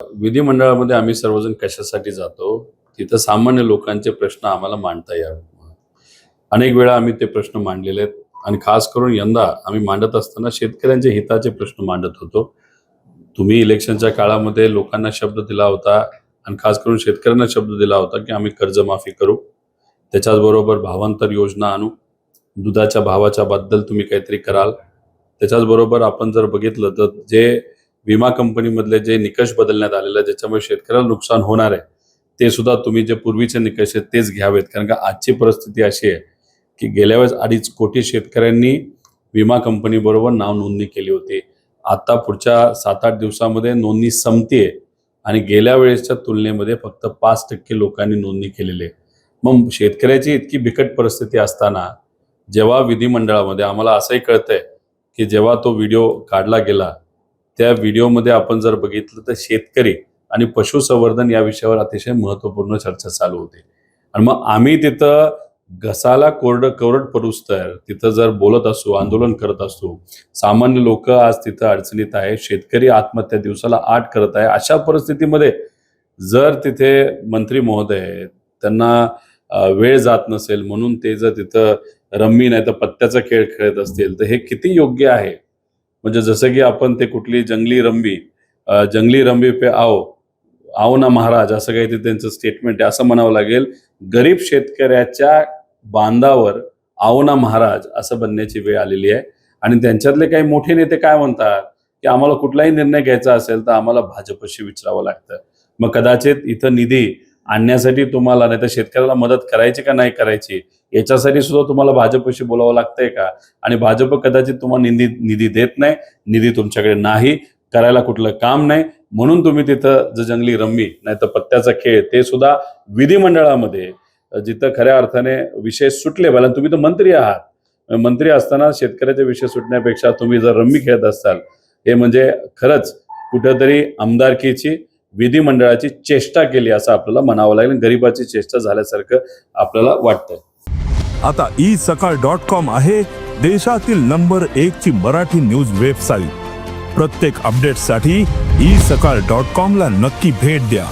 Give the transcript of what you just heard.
विधिमंडळामध्ये आम्ही सर्वजण कशासाठी जातो? तिथं सामान्य लोकांचे प्रश्न आम्हाला मांडता यावेत. अनेक वेळा आम्ही ते प्रश्न मांडलेले आहेत आणि खास करून यंदा आम्ही मांडत असताना शेतकऱ्यांच्या हिताचे प्रश्न मांडत होतो. तुम्ही इलेक्शनच्या काळामध्ये लोकांना शब्द दिला होता आणि खास करून शेतकऱ्यांना शब्द दिला होता की आम्ही कर्जमाफी करू, त्याच्याचबरोबर भावांतर योजना आणू, दुधाच्या भावाच्या बद्दल तुम्ही काहीतरी कराल. त्याच्याचबरोबर आपण जर बघितलं तर जे विमा कंपनीमधले जे निकष बदलण्यात आलेले ज्याच्यामुळे शेतकऱ्याला नुकसान होणार आहे, ते सुद्धा तुम्ही जे पूर्वीचे निकष आहेत तेच घ्यावेत. कारण का आजची परिस्थिती अशी आहे की गेल्या वेळेस 2.5 कोटी शेतकऱ्यांनी विमा कंपनीबरोबर नाव नोंदणी केली होती. आता पुढच्या 7-8 दिवसामध्ये नोंदणी संपतेय आणि गेल्या वेळेसच्या तुलनेमध्ये फक्त 5% लोकांनी नोंदणी केलेली आहे. मग शेतकऱ्याची इतकी बिकट परिस्थिती असताना जेव्हा विधिमंडळामध्ये आम्हाला असंही कळतंय की जेव्हा तो व्हिडिओ काढला गेला, त्या व्हिडिओमध्ये आपण जर बघितलं तर शेतकरी आणि पशुसंवर्धन या विषयावर अतिशय महत्त्वपूर्ण चर्चा चालू होती. आणि मग आम्ही तिथं घसाला कोरड पडूस्तर तिथं जर बोलत असू, आंदोलन करत असू, सामान्य लोक आज तिथं अडचणीत आहे, शेतकरी आत्महत्या दिवसाला 8 करत आहे. अशा परिस्थितीमध्ये जर तिथे मंत्री महोदय त्यांना वेळ जात नसेल म्हणून ते जर तिथं रम्मी नाही तर पत्त्याचा खेळ खेळत असतील तर हे किती योग्य आहे? म्हणजे जसं की आपण ते कुठली जंगली रंबी पे आओ ना महाराज असं काही ते त्यांचं स्टेटमेंट आहे असं म्हणावं लागेल. गरीब शेतकऱ्याच्या बांधावर आओ ना महाराज असं बनण्याची वेळ आलेली आहे. आणि त्यांच्यातले काही मोठे नेते काय म्हणतात की आम्हाला कुठलाही निर्णय घ्यायचा असेल तर आम्हाला भाजपशी विचारावं लागतं. मग कदाचित इथं निधी आणण्यासाठी तुम्हाला नाही तर शेतकऱ्याला मदत करायची का नाही करायची याच्यासाठी सुद्धा तुम्हाला भाजपशी बोलावं लागतंय का? आणि भाजप कदाचित तुम्हाला निधी देत नाही, निधी तुमच्याकडे नाही, करायला कुठलं काम नाही, म्हणून तुम्ही तिथं जंगली रम्मी नाही तर पत्त्याचा खेळ ते सुद्धा विधिमंडळामध्ये जिथं खऱ्या अर्थाने विषय सुटले पाहिजे. तुम्ही तर मंत्री आहात, मंत्री असताना शेतकऱ्याचे विषय सुटण्यापेक्षा तुम्ही जर रम्मी खेळत असाल हे म्हणजे खरंच कुठेतरी आमदारकीची विधिमंडळाची चेष्टा केली असं आपल्याला म्हणावं लागेल. गरिबाची चेष्टा झाल्यासारखं आपल्याला वाटतंय. आता isakal.com आहे देशातील नंबर 1 ची मराठी न्यूज वेबसाईट. प्रत्येक अपडेटसाठी isakal.com ला नक्की भेट द्या.